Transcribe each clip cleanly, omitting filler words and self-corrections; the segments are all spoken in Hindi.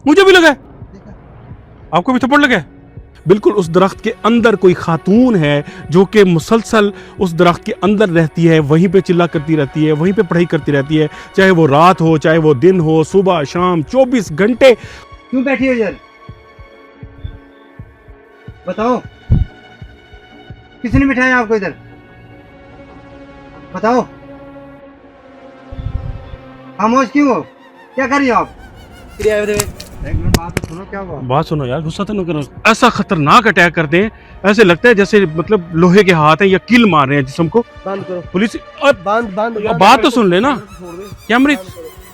मुझे भी लगा है। आपको भी थप्पड़ लगा है? बिल्कुल उस दरख्त के अंदर कोई खातून है जो कि मुसलसल उस दरख्त के अंदर रहती है, वहीं पे चिल्ला करती रहती है, वहीं पे पढ़ाई करती रहती है, चाहे वो रात हो चाहे वो दिन हो, सुबह शाम 24 घंटे। क्यों बैठी हो इधर? बताओ, किसने बिठाया आपको इधर? बताओ, खामोश क्यों हो? क्या कर रही हो आप? एक मिनट बात तो सुनो, क्या हुआ? बात सुनो यार, गुस्सा तो न करो। ऐसा खतरनाक अटैक करते हैं, ऐसे लगता है जैसे मतलब लोहे के हाथ हैं या कील मार रहे हैं जिस्म को। बंद करो, पुलिस बंद बात तो सुन ले ना कैमरे,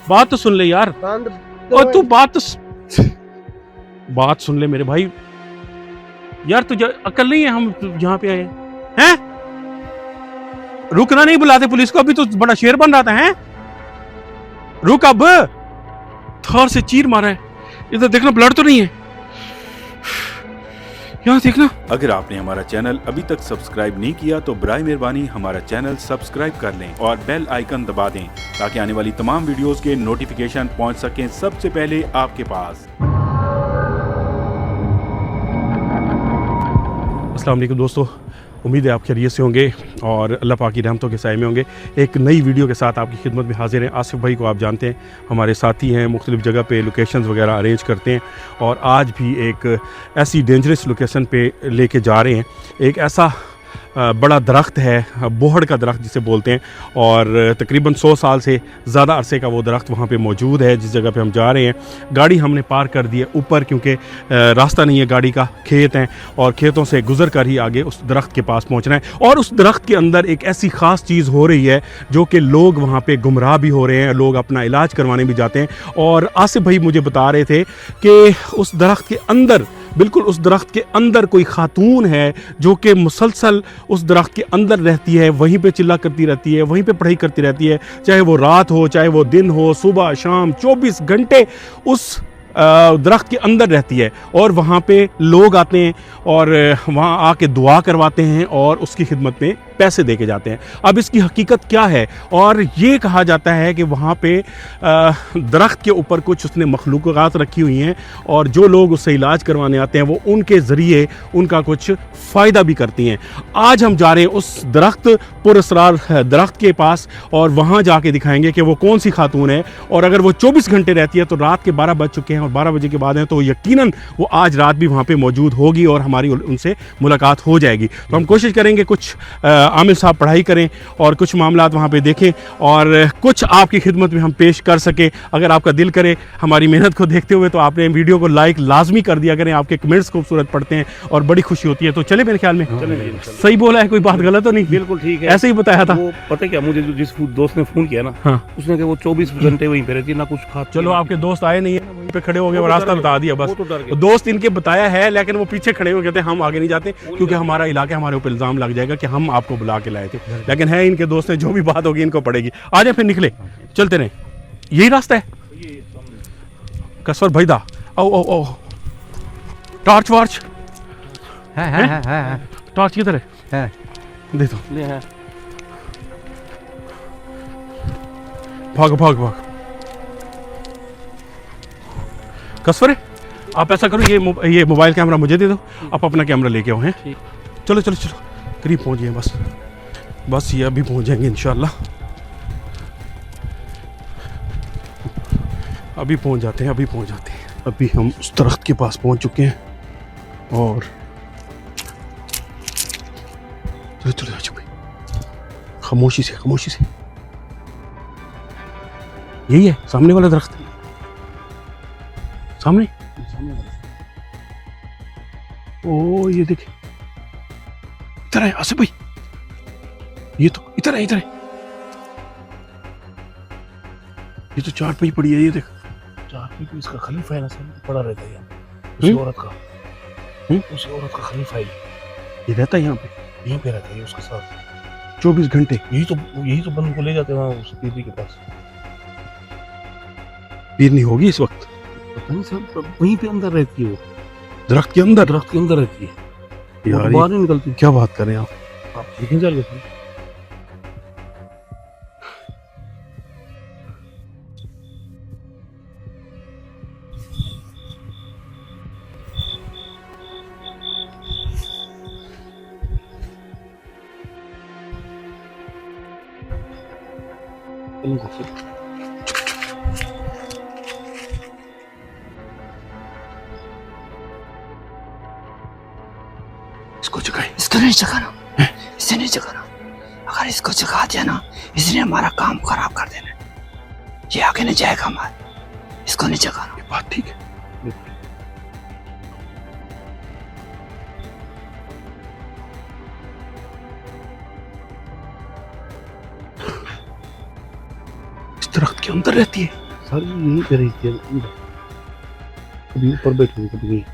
बात तो सुन ले यार। बंद। और तू बात सुन ले मेरे भाई। यार तुझे अकल नहीं है? हम यहाँ पे आए हैं, रुकना नहीं बुलाते पुलिस को? अभी तो बड़ा शेर बन रहा था। हैं रुक, अब थर से चीर मारा है। इधर देखना, ब्लड तो नहीं है, यहाँ देखना। अगर आपने हमारा चैनल अभी तक सब्सक्राइब नहीं किया तो बराए मेहरबानी हमारा चैनल सब्सक्राइब कर लें और बेल आइकन दबा दें ताकि आने वाली तमाम वीडियोस के नोटिफिकेशन पहुंच सकें सबसे पहले आपके पास। अस्सलाम वालेकुम दोस्तों, उम्मीद है आप खैरियत से होंगे और अल्लाह पाक की रहमतों के साए में होंगे। एक नई वीडियो के साथ आपकी खिदमत में हाजिर हैं। आसिफ भाई को आप जानते हैं, हमारे साथी हैं, मुख्तलिफ़ जगह पे लोकेशंस वगैरह अरेंज करते हैं और आज भी एक ऐसी डेंजरस लोकेशन पे लेके जा रहे हैं। एक ऐसा बड़ा दरख्त है, बोहड़ का दरख्त जिसे बोलते हैं, और तकरीबन 100 साल से ज़्यादा अरसे का वो दरख्त वहाँ पे मौजूद है जिस जगह पे हम जा रहे हैं। गाड़ी हमने पार कर दी है ऊपर, क्योंकि रास्ता नहीं है गाड़ी का, खेत हैं और खेतों से गुजर कर ही आगे उस दरख्त के पास पहुँचना है। और उस दरख्त के अंदर एक ऐसी ख़ास चीज़ हो रही है जो कि लोग वहाँ पर गुमराह भी हो रहे हैं, लोग अपना इलाज करवाने भी जाते हैं। और आसिफ भाई मुझे बता रहे थे कि उस दरख्त के अंदर, बिल्कुल उस दरख्त के अंदर कोई खातून है जो कि मुसलसल उस दरख्त के अंदर रहती है, वहीं पे चिल्ला करती रहती है, वहीं पे पढ़ाई करती रहती है, चाहे वो रात हो चाहे वो दिन हो, सुबह शाम 24 घंटे उस दरख्त के अंदर रहती है। और वहाँ पे लोग आते हैं और वहाँ आके दुआ करवाते हैं और उसकी खिदमत में पैसे दे के जाते हैं। अब इसकी हकीकत क्या है? और ये कहा जाता है कि वहाँ पे दरख्त के ऊपर कुछ उसने मखलूक़ात रखी हुई हैं और जो लोग उससे इलाज करवाने आते हैं वो उनके ज़रिए उनका कुछ फ़ायदा भी करती हैं। आज हम जा रहे हैं उस दरख्त, पुरअसरार दरख्त के पास, और वहाँ जाके दिखाएंगे कि वो कौन सी खातून है। और अगर वो 24 घंटे रहती है तो रात के 12 बज चुके हैं और 12 बजे के बाद हैं तो यकीनन वो आज रात भी वहाँ पे मौजूद होगी और हमारी उनसे मुलाकात हो जाएगी। तो हम कोशिश करेंगे कुछ आमिर साहब पढ़ाई करें और कुछ मामलात वहाँ पे देखें और कुछ आपकी खिदमत में हम पेश कर सकें। अगर आपका दिल करे हमारी मेहनत को देखते हुए तो आपने वीडियो को लाइक लाजमी कर दिया करें, आपके कमेंट्स खूबसूरत पढ़ते हैं और बड़ी खुशी होती है। तो चले मेरे ख्याल में सही बोला है, कोई बात गलत तो नहीं? बिल्कुल ठीक है, ऐसे ही बताया था। वो पता है क्या, मुझे जिस दोस्त ने फोन किया ना, हाँ। उसने कहा वो 24 घंटे वहीं पे रहती है, ना कुछ खा। चलो आपके दोस्त आए नहीं है, वहीं पे खड़े हो गए और रास्ता बता दिया बस। वो तो डर गए। दोस्त इनके बताया है लेकिन वो पीछे खड़े हो कहते हैं हम आगे नहीं जाते क्योंकि हमारा इलाका, हमारे ऊपर इल्जाम लग जाएगा कि हम आपको बुला के लाए थे। लेकिन है इनके दोस्त हैं, जो भी बात होगी इनको पड़ेगी। आ जाए फिर निकले, चलते रहे। यही रास्ता है कसवर भैदा। आओ आओ आओ, टॉर्च वार्च है। टॉर्च किधर है? दे दो। भाग भाग भाग। कसवर है, आप ऐसा करो, ये मोबाइल कैमरा मुझे दे दो, आप अपना कैमरा लेके आओ। हैं चलो चलो चलो, करीब पहुंच गए, बस ये अभी पहुंच जाएंगे इंशाल्लाह। अभी पहुंच जाते हैं। अभी हम उस दरख्त के पास पहुंच चुके हैं और चलो चलो चलो भाई, खामोशी से यही है सामने वाला दरख्त, सामने। ओ ये देखे, इधर है आसिफ भाई, ये तो इधर है। ये तो चारपाई पड़ी है, ये देख। चारपाई पे इसका खलीफा है ना, सब पड़ा रहता है यहाँ, उसी औरत का खलीफा है, ये रहता है यहाँ पे, यहीं पे रहता है उसके साथ 24 घंटे। यही तो बंद को ले जाते हैं वहाँ उस पीपी के पास। पीर नहीं होगी इस वक्त? पता नहीं सब वहीं पे अंदर रहती है, वो दरख्त के अंदर रहती है यार, बाहर नहीं निकलती। क्या बात कर रहे हैं आप देखें चल इसको जगाए। इसको नहीं जगाना, इसे नहीं जगाना। अगर इसको जगा दिया ना, इसने हमारा काम खराब कर देना। ये आगे नहीं जाएगा हमारे, इसको नहीं जगाना। ये बात ठीक है। इस दरख्त के अंदर रहती है। सारी यही पे रही थी अंदर, कभी ऊपर बैठी हुई, कभी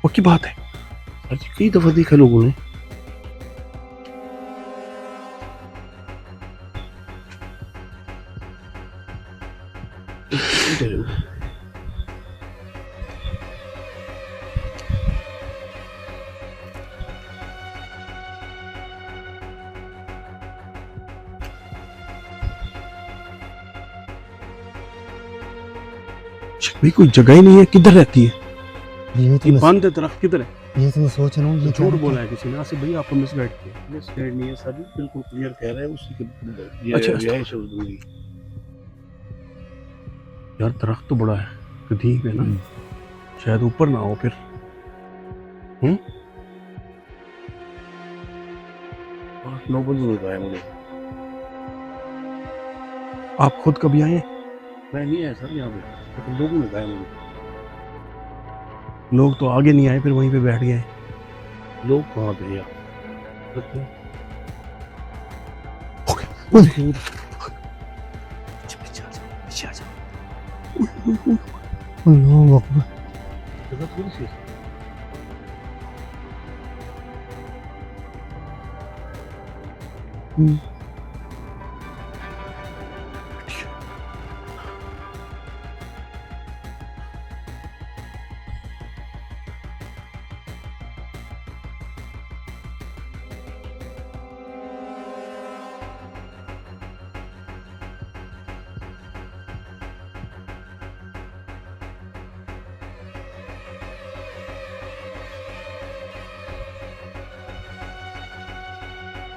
पक्की बात है। सर जी कई दफा देखा लोगों ने। भाई कोई जगह ही नहीं है, किधर रहती है? ये तो ये बंद है, दरख्त किधर है? ये तो मैं सोच रहा हूँ ये झूठ बोला है किसी ने। आसिफ भाई आपको मिसगाइड किया। मिसगाइड नहीं है सर जी, बिल्कुल क्लियर कह रहा है उसी के ये अच्छा, रिहाइश है उस दूरी। यार दरख्त तो बड़ा है, कदीम है ना, शायद ऊपर ना हो फिर। 8-9 बजे लगा है मुझे। आप खुद कभी आए हैं? मैं नहीं आया सर यहाँ पे, लेकिन लोगों ने कहा मुझे। लोग तो आगे नहीं आए, फिर वहीं पे बैठ गए। लोग कहाँ पे यार? पीछे आ जाओ, पीछे आ जाओ। अल्लाह अकबर। जगह थोड़ी सी है।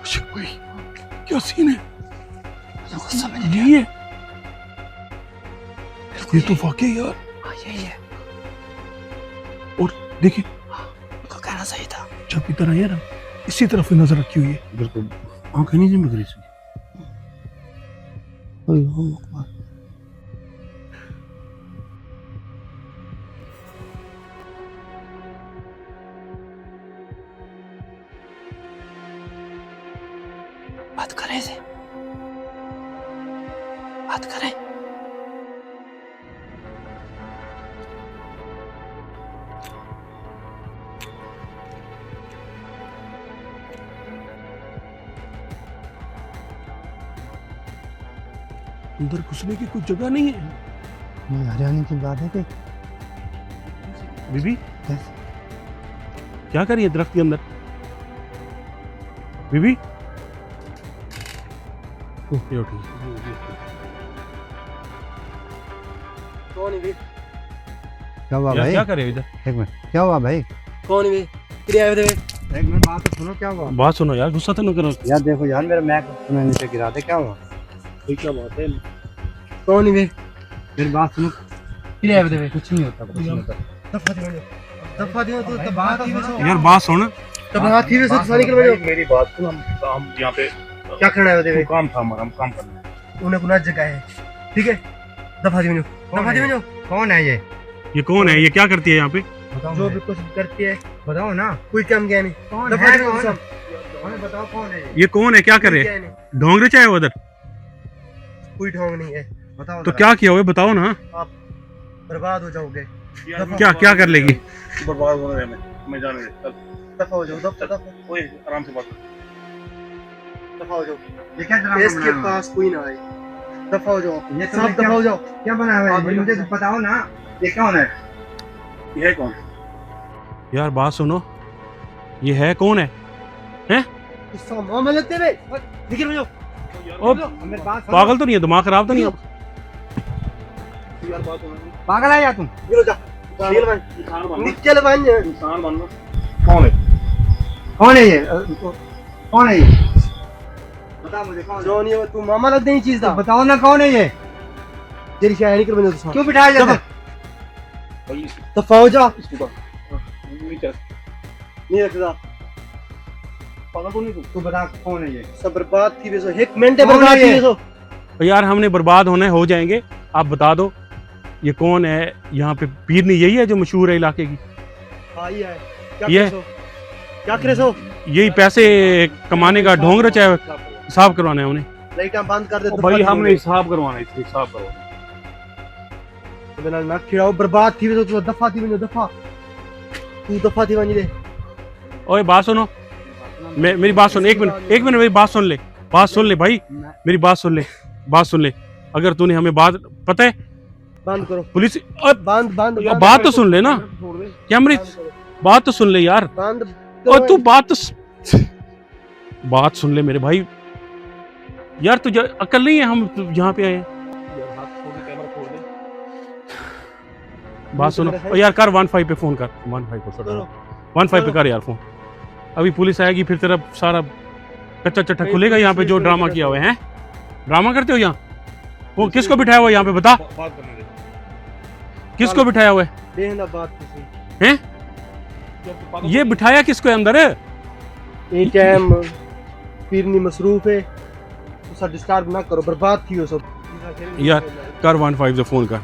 आशिक भाई क्या सीन है? कुछ समझ नहीं यही है, ये तो वाकई यार। हाँ यही है। और देखिए उनको कहना सही था। जब इधर आए ना, इसी तरफ ही नजर रखी हुई है। बिल्कुल आंखें नहीं झिमक रही इसकी। अल्लाह अकबर। बात करें से, बात करें। अंदर घुसने की कोई जगह नहीं है। ये हरियाणा की बात है कि बीबी कैसे? क्या कर रही है दरख्त के अंदर? बीबी ये उठी। कौन है बे? क्या हुआ यार भाई? क्या कर रहे हो इधर? एक मिनट, क्या हुआ भाई? कौन है बे? किधर आए थे बे? एक मिनट बात तो सुनो, क्या हुआ? बात सुनो यार, गुस्सा तो न करो। यार देखो यार, मेरा मैक तुम्हें नीचे गिरा दे, क्या हुआ? कोई क्या बात है? कौन है बे? मेरी बात सुनो। किधर आए थे बे? कुछ नहीं होता, कुछ नहीं होता। दफा दियो तो बात ही बसो। यार बात सुन। तो बात ही बसो, सारी निकल बजो। मेरी बात सुन, हम यहाँ पे क्या करना है बे? काम था हमारा, हम काम करना है। उन्हें गुनाह जगह है, ठीक है? दफा दियो, दफा दियो। कौन है ये? ये कौन है? ये क्या करती है यहाँ पे? जो भी कुछ करती है, बताओ ना, कोई काम क्या नहीं। कौन दफा है? दियो कौन? सब। हमें बताओ कौन है ये? ये कौन है? क्या कर रहे क्या हैं? नहीं, ढोंगरे चाहे उधर? कोई ढोंग नहीं है। बताओ तो जरा। क्या किया हुआ है? बताओ ना। आप बर्बाद हो जाओगे। क्या क्या कर लेगी? बर्बाद होने रहे मैं जाने दे। चल दफा हो जाओ, दफा ओए आराम से बात कर। दफा हो जाओ। ये क्या ड्रामा इसके बना हुआ है? पास कोई ना आए। दफा हो जाओ, ये सब तुमने दफा हो जाओ। क्या बना हुआ है? ये मुझे तो बताओ ना, ये कौन है? ये है कौन? यार बात सुनो, ये है कौन है? गुस्सा मामा लगते बे। निकल बजो। ओ, मेरी बात सुनो। पागल तो नहीं है? दिमाग खराब तो नहीं है? यार बात होना पागल है या तुम? निकल जा। निकल बन। इंसान बनना, निकल बन। इंसान बनना। कौन है? कौन है ये? कौन है ये? बता मुझे कौन है? जो नहीं है तू मामा लग नहीं चीज तो था बताओ ना कौन है ये? तेरी शायरी नहीं कर बंदे तो क्यों बिठाया जाता? दफा हो जा नहीं रखदा तू बता कौन है ये? सब बर्बाद थी बेसो एक मिनट कौन है बर्बाद थी ये? बेसो तो यार हमने बर्बाद होने हो जाएंगे, आप बता दो ये कौन है? यहाँ पे पीरनी यही है जो मशहूर है इलाके की? हाँ ये है ये? क्या करे सो यही पैसे कमाने का ढोंग रचा है, हिसाब करवाना है उन्हें। लाइटां बंद कर दे ओ भाई हमने हिसाब करवाना है, इससे हिसाब करवाना है। बिना ना खिड़ाओ बर्बाद थी बेसो तू दफा थी बंदे दफा तू दफा थी बनी दे ओए बात सुनो, मेरी बात सुन, एक मिनट मेरी बात सुन ले, भाई मेरी बात सुन ले। अगर तूने हमें बात पता है बंद करो पुलिस बंद बंद अब बात तो सुन ले ना, क्या मेरी बात तो सुन ले यार। बंद और तू बात सुन ले मेरे भाई यार, तुझे अकल नहीं है? हम यहाँ पे आए हैं। यार हाथ छोड़ दे, कैमरा छोड़ दे। बात सुनो ओ यार, कर 15 पे फोन कर, 15 को छोड़, 15 पे कर यार फोन। अभी पुलिस आएगी फिर तेरा सारा कच्चा चट्टा खुलेगा यहाँ पे, जो ड्रामा किया हुआ है। ड्रामा करते हो यहाँ? वो किसको बिठाया हुआ है यहाँ पे, बता बात करने दे। किसको बिठाया हुआ है? देखना बात किसी हैं? ये बिठाया किसको है अंदर? ये टाइम पीरनी मसरूफ है उसे डिस्टर्ब ना करो बर्बाद थी वो सब यार कर 15 से फोन कर,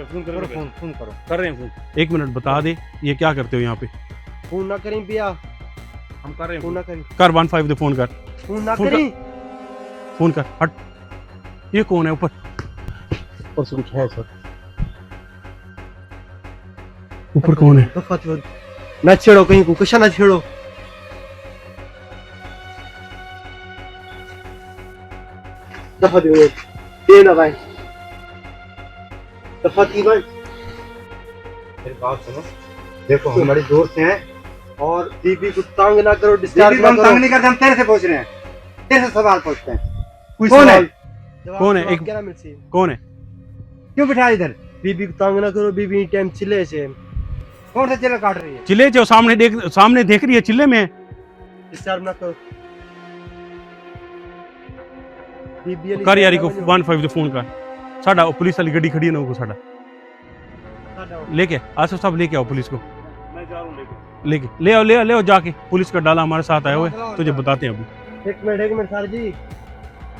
फोन करो। कर रहे हैं फोन। एक मिनट बता दे ये क्या करते हो यहाँ पे? फोन ना करें पिया हम कर रहे हैं फोन ना करें कर 15 से फोन कर, फोन ना फोन करें फोन कर, हट। ये कौन है ऊपर? ऊपर से कुछ है सर। ऊपर कौन है? दफा थी ना छेड़ो कहीं को कुछ ना छेड़ो दफा थी ये ना भाई दफा थी भाई मेरी बात सुनो, देखो हम बड़े दोस्त हैं और बीबी को तंग ना करो बीबी डिस्टर्ब को ना हम करो तंग नहीं करते, हम तेरे से पूछ रहे हैं, तेरे से सवाल पूछते हैं। कोई कौन है? सवाल- जवाब- कौन है? जवाब एक- क्या ना मिल सी कौन है? क्यों बिठाया इधर? बीबी को तंग ना करो बीबी टाइम चिल्ले से कौन सा चिल्ला काट रही है? चिल्ले जो सामने देख रही है, चिल्ले में है। डिस्टर्ब ना करो बीबी वाली कर यारी को साइड 15 से फोन कर। साडा पुलिस वाली गड्डी खड़ी है ना, वो साडा लेके आसफ साहब लेके आओ पुलिस को, मैं जा रहा हूं लेके। लेके ले आओ जाके। पुलिस का डाला हमारे साथ आए हुए, तुझे बताते हैं अभी। एक मिनट सर जी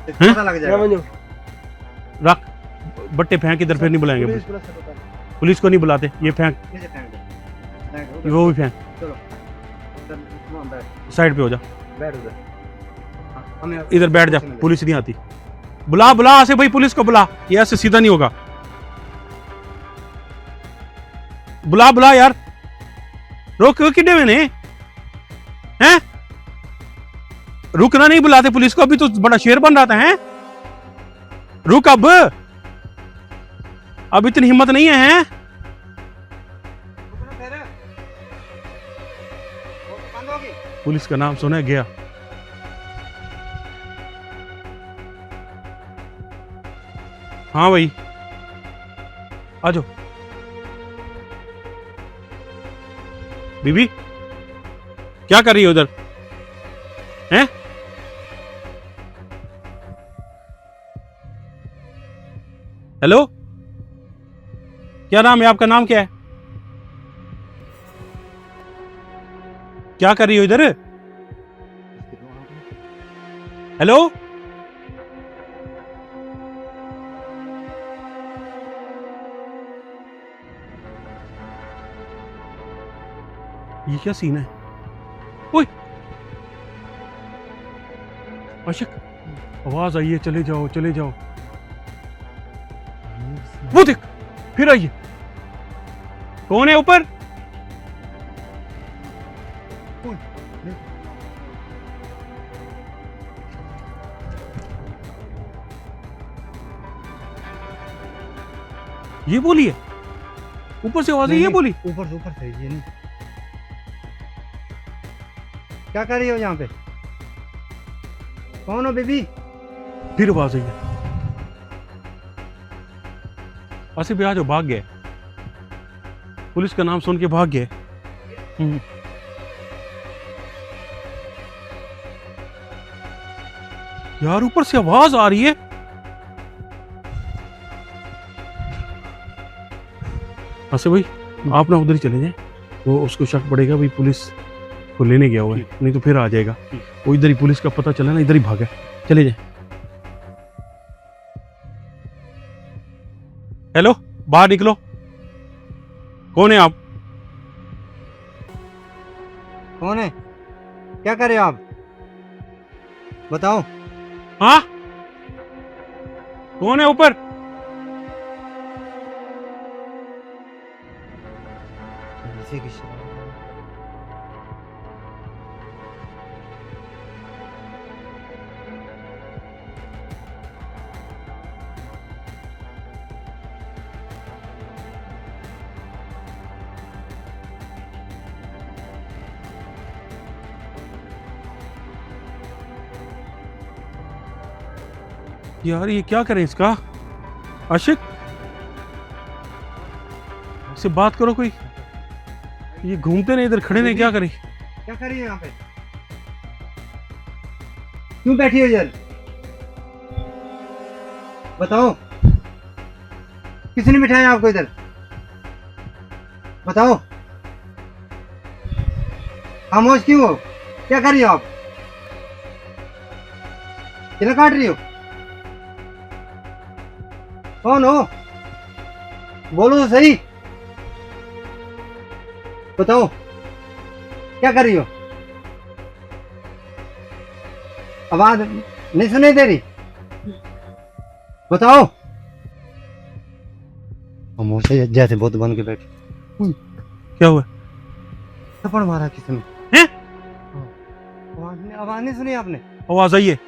पता लग क्या जाएगा। बनो रख बट्टे फेंक, इधर फिर नहीं बुलाएंगे पुलिस पुलिस। पुलिस से बता पुलिस को नहीं बुलाते, ये फेंक, कैसे फेंक दो? फेंक दो, वो भी फेंक। चलो उधर तुम बैठ साइड पे हो जा, बैठ उधर। हाँ, हमें इधर बैठ जा, पुलिस नहीं आती। बुला आसिफ भाई, पुलिस को बुला, ये ऐसे सीधा नहीं होगा। बुला यार, रोक किड्डे में ने हैं? रुकना नहीं बुलाते पुलिस को, अभी तो बड़ा शेर बन रहा था। हैं रुक, अब इतनी हिम्मत नहीं है, हैं? पुलिस का नाम सुना है, गया। हाँ भाई आ जाओ। बीबी क्या कर रही है उधर? हैं? हेलो, क्या नाम है आपका? नाम क्या है? क्या कर रही हो इधर? हेलो, ये क्या सीन है? ओए अशक, आवाज आई है, चले जाओ चले जाओ। वो देख फिर आई है। कौन है ऊपर? ये बोली है, ऊपर से आवाज आई, ये बोली। ऊपर से ये नहीं। क्या कर रही हो यहाँ पे? कौन हो बेबी? फिर आवाज आई है। आसिफ भैया जो भाग गए, पुलिस का नाम सुन के भाग गए। यार ऊपर से आवाज आ रही है। आसिफ भाई आप ना उधर ही चले जाएं, वो उसको शक पड़ेगा भाई पुलिस को लेने गया हुआ है, नहीं तो फिर आ जाएगा। वो इधर ही पुलिस का पता चला ना, इधर ही भागा। चले जाएं। हेलो, बाहर निकलो। कौन है आप? कौन है? क्या कर रहे हो आप? बताओ। हाँ, कौन है ऊपर? इसी की शराब। यार ये क्या करें इसका? आशिक से बात करो कोई। ये घूमते नहीं, इधर खड़े नहीं, क्या करें? क्या कर रही है यहाँ पे? क्यों बैठी हो इधर? बताओ, किसने बिठाया आपको इधर? बताओ। खामोश क्यों हो? क्या कर रही हो आप? किला काट रही हो? कौन हो? बोलो तो सही। बताओ, क्या कर रही हो? आवाज नहीं सुनाई दे रही? बताओ। खामोश है जैसे बहुत बन के बैठे। क्या हुआ? थप्पड़ मारा किसने? हैं? आवाज नहीं सुनी आपने? आवाज आई है।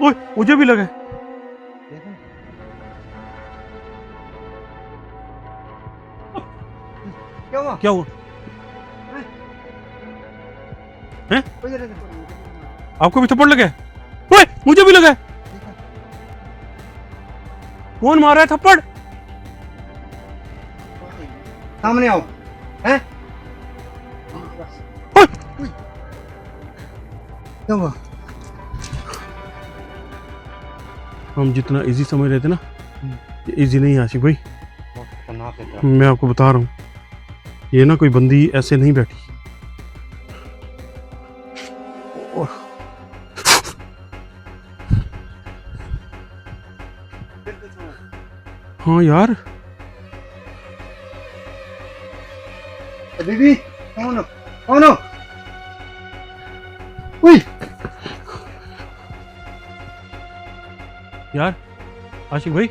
ओए, मुझे भी लगा। क्या हुआ? क्या हुआ? हैं? इधर। आपको भी थप्पड़ लगा है? ओए, मुझे भी लगा है। कौन मारा है थप्पड़? सामने आओ। हैं? ओए, क्या हुआ? हम जितना इजी समझ रहे थे ना, ये इजी नहीं है आशिक भाई। बहुत खतरनाक है। मैं आपको बता रहा हूँ, ये ना कोई बंदी ऐसे नहीं बैठी। हाँ यार, बीबी कौन हो? कौन हो? उई! यार आशिक भाई,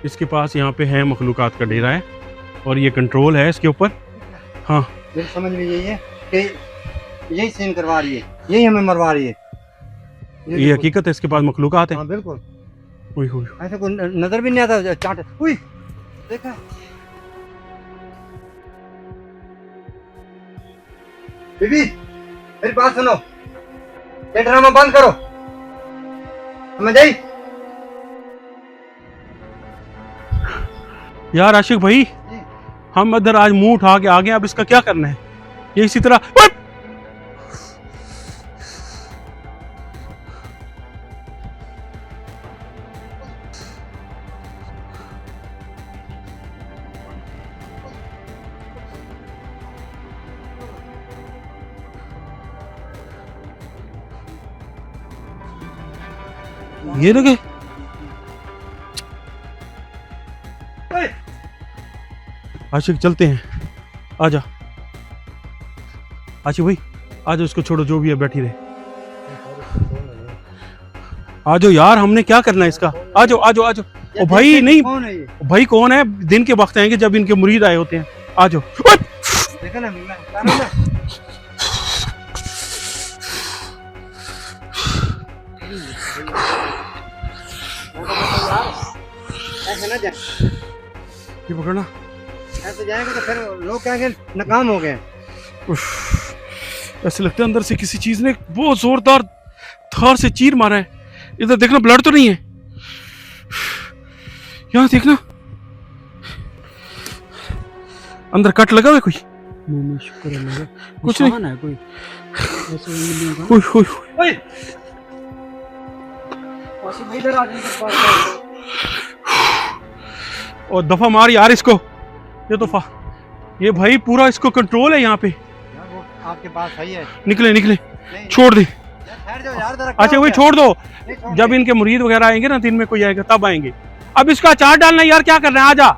इसके पास यहाँ पे है मखलूकात का डेरा है और ये कंट्रोल है इसके ऊपर। हाँ, मेरी समझ में यही है कि यही सीन करवा रही है, यही हमें मरवा रही है। ये हकीकत है, इसके पास मखलूकात है। हाँ बिल्कुल। ओए होए, ऐसा कोई नजर भी नहीं आता। चाट। उई! देखा? बीबी मेरी बात सुनो, ये ड्रामा बंद करो, समझ आई? यार आशिक भाई, हम इधर आज मुंह उठा के आ गए, अब इसका क्या करना है? ये इसी तरह ये लगे। आशिक चलते हैं, आजा आशिक भाई, आजा, उसको छोड़ो, जो भी है बैठी रहे। आजो यार, हमने क्या करना है इसका? आजो आजो आजो। ओ भाई नहीं, कौन है ये? भाई कौन है? दिन के वक्त आएंगे जब इनके मुरीद आए होते हैं। आजो। देखा ना, मैं बता रहा हूं ना। ऐसे ना जाए, ये पकड़ना। ऐसे जाएंगे तो फिर लोग कहेंगे नाकाम हो गए। ऐसे लगता है अंदर से किसी चीज ने बहुत जोरदार धार से चीर मारा है। इधर देखना, ब्लड तो नहीं है। यहाँ देखना, अंदर कट लगा हुआ है कोई। नहीं शुक्र है कुछ नहीं। निशान है कोई ऐसे उंगलियों का। हुई, हुई, हुई। ओए आसिफ भाई इधर आ जाइए। और दफा मार यार इसको, ये दफा, ये भाई पूरा इसको कंट्रोल है यहाँ पे। यार वो आपके पास सही है। निकले निकले, नहीं, छोड़ दे। यार ठहर जाओ यार, जरा क्या अच्छा हो वही गया? छोड़ दो, नहीं, छोड़ जब दे। इनके मुरीद वगैरह आएंगे ना, दिन में कोई आएगा तब आएंगे। अब इसका अचार डालना है यार, क्या कर रहे हैं, आजा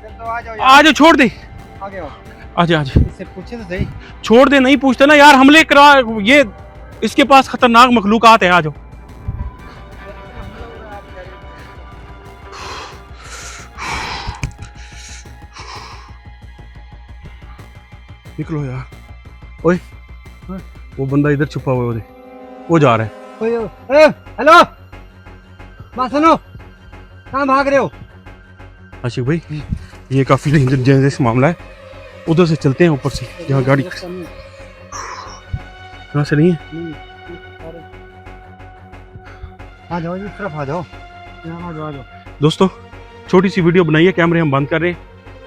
चल तो आ जाओ यार, आजा, छोड़ दे, आगे आओ। आजा आजा, इससे पूछे तो सही। छोड़ दे, नहीं पूछते ना यार, हमले करा, ये इसके पास खतरनाक मखलूकात है, आ जाओ। निकलो यार, ओए वो बंदा इधर छुपा हुआ है, वो जा रहा है। ओए, ओए, हेलो, बात सुनो, कहाँ भाग रहे हो? आशिक भाई ये काफी डेंजरस मामला है, उधर से चलते हैं, ऊपर से यहाँ गाड़ी यहाँ से नहीं है। आ जाओ, इस तरफ आ जाओ। यहाँ आ जाओ, आ जाओ। दोस्तों छोटी सी वीडियो बनाई है, कैमरे हम बंद कर रहे हैं।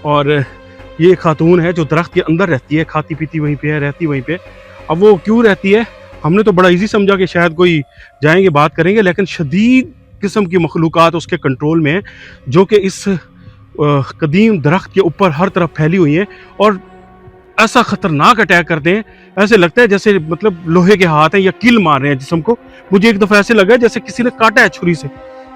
और ये खातून है जो दरख्त के अंदर रहती है, खाती पीती वहीं पे है, रहती वहीं पे। अब वो क्यों रहती है, हमने तो बड़ा इजी समझा कि शायद कोई जाएंगे बात करेंगे, लेकिन शदीद किस्म की मखलूक़ात उसके कंट्रोल में है, जो कि इस कदीम दरख्त के ऊपर हर तरफ फैली हुई हैं और ऐसा ख़तरनाक अटैक करते हैं, ऐसे लगता है जैसे मतलब लोहे के हाथ हैं या किल मार रहे हैं जिस्म को। मुझे एक दफ़ा ऐसे लगा जैसे किसी ने काटा है छुरी से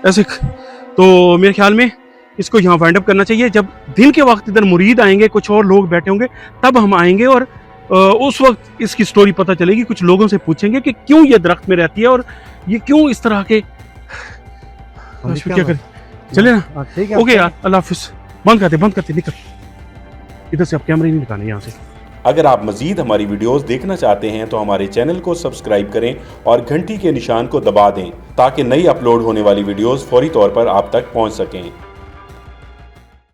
ऐसे। तो मेरे ख्याल में इसको यहाँ वाइंड अप करना चाहिए। जब दिन के वक्त इधर मुरीद आएंगे, कुछ और लोग बैठे होंगे, तब हम आएंगे और उस वक्त इसकी स्टोरी पता चलेगी। कुछ लोगों से पूछेंगे कि क्यों ये दरख्त में रहती है और ये क्यों इस तरह के। क्या करें, चले ना, ठीक है। ओके यार, अल्लाह हाफिज। बंद करते निकल, इधर से आप कैमरे नहीं निकालने यहाँ से। अगर आप मजीद हमारी वीडियोस देखना चाहते हैं तो हमारे चैनल को सब्सक्राइब करें और घंटी के निशान को दबा दें ताकि नई अपलोड होने वाली वीडियोस फौरी तौर पर आप तक पहुंच सकें।